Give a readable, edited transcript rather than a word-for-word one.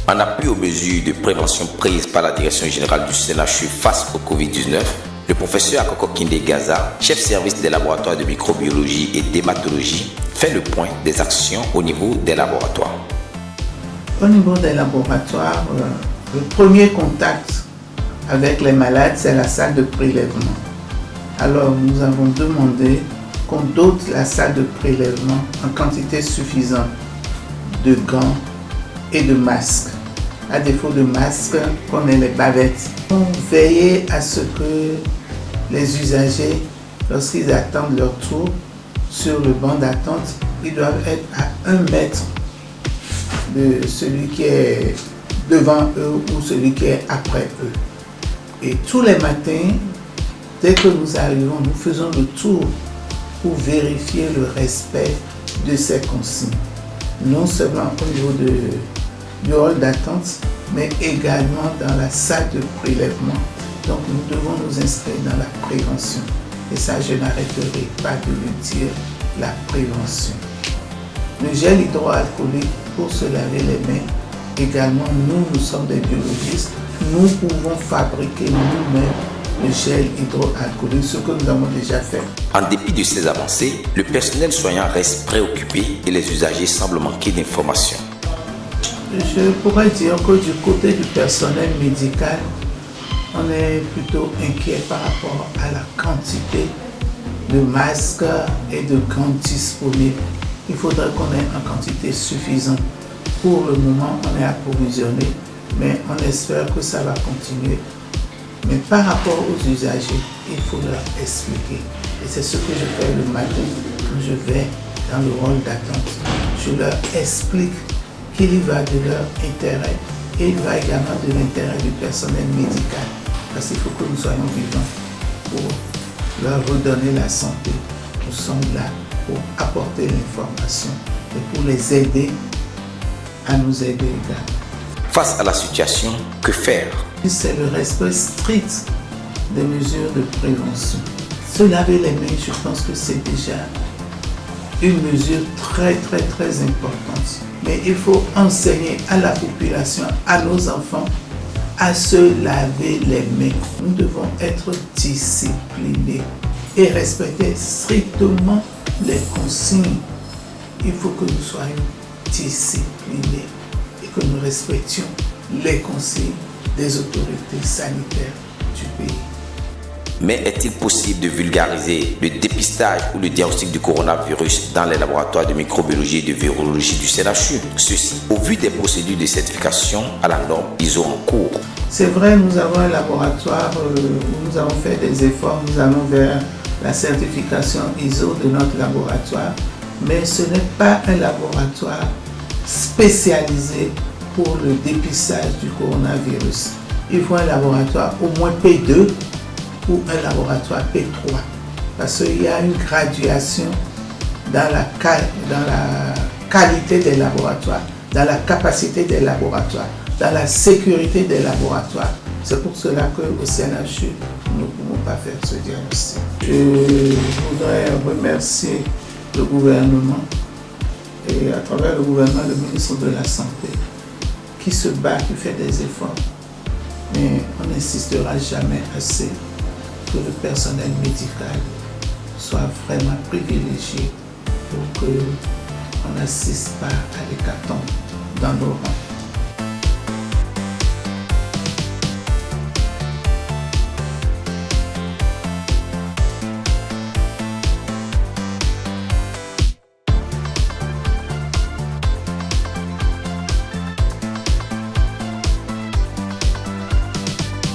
En appui aux mesures de prévention prises par la Direction générale du CNHU face au Covid-19, le professeur Akoko Kinde Gaza, chef service des laboratoires de microbiologie et d'hématologie, fait le point des actions au niveau des laboratoires. Au niveau des laboratoires, le premier contact avec les malades, c'est la salle de prélèvement. Alors nous avons demandé qu'on dote la salle de prélèvement en quantité suffisante de gants et de masques. À défaut de masques, qu'on ait les bavettes. On veillait à ce que les usagers, lorsqu'ils attendent leur tour sur le banc d'attente, ils doivent être à 1 mètre de celui qui est devant eux ou celui qui est après eux. Et tous les matins, dès que nous arrivons, nous faisons le tour pour vérifier le respect de ces consignes. Non seulement au niveau du hall d'attente, mais également dans la salle de prélèvement. Donc nous devons nous inscrire dans la prévention. Et ça, je n'arrêterai pas de le dire, la prévention. Le gel hydroalcoolique pour se laver les mains, également nous sommes des biologistes, nous pouvons fabriquer nous-mêmes le gel hydroalcoolique, ce que nous avons déjà fait. En dépit de ces avancées, le personnel soignant reste préoccupé et les usagers semblent manquer d'informations. Je pourrais dire que du côté du personnel médical, on est plutôt inquiet par rapport à la quantité de masques et de gants disponibles. Il faudrait qu'on ait en quantité suffisante. Pour le moment, on est approvisionné, mais on espère que ça va continuer. Mais par rapport aux usagers, il faut leur expliquer. Et c'est ce que je fais le matin quand je vais dans le hall d'attente. Je leur explique qu'il y va de leur intérêt et il va également de l'intérêt du personnel médical. Parce qu'il faut que nous soyons vivants pour leur redonner la santé. Nous sommes là pour apporter l'information et pour les aider à nous aider également. Face à la situation, que faire? C'est le respect strict des mesures de prévention. Se laver les mains, je pense que c'est déjà une mesure très importante. Mais il faut enseigner à la population, à nos enfants, à se laver les mains. Nous devons être disciplinés et respecter strictement les consignes. Il faut que nous soyons disciplinés et que nous respections les consignes des autorités sanitaires du pays. Mais est-il possible de vulgariser le dépistage ou le diagnostic du coronavirus dans les laboratoires de microbiologie et de virologie du CNHU? Ceci, au vu des procédures de certification à la norme ISO en cours. C'est vrai, nous avons un laboratoire où nous avons fait des efforts, nous allons vers la certification ISO de notre laboratoire, mais ce n'est pas un laboratoire spécialisé pour le dépistage du coronavirus. Il faut un laboratoire au moins P2 ou un laboratoire P3 parce qu'il y a une graduation dans la qualité des laboratoires, dans la capacité des laboratoires, dans la sécurité des laboratoires. C'est pour cela qu'au CNHU, nous ne pouvons pas faire ce diagnostic. Je voudrais remercier le gouvernement et à travers le gouvernement, le ministre de la Santé qui se bat, qui fait des efforts. Mais on n'insistera jamais assez que le personnel médical soit vraiment privilégié pour qu'on n'assiste pas à l'hécatombe dans nos rangs.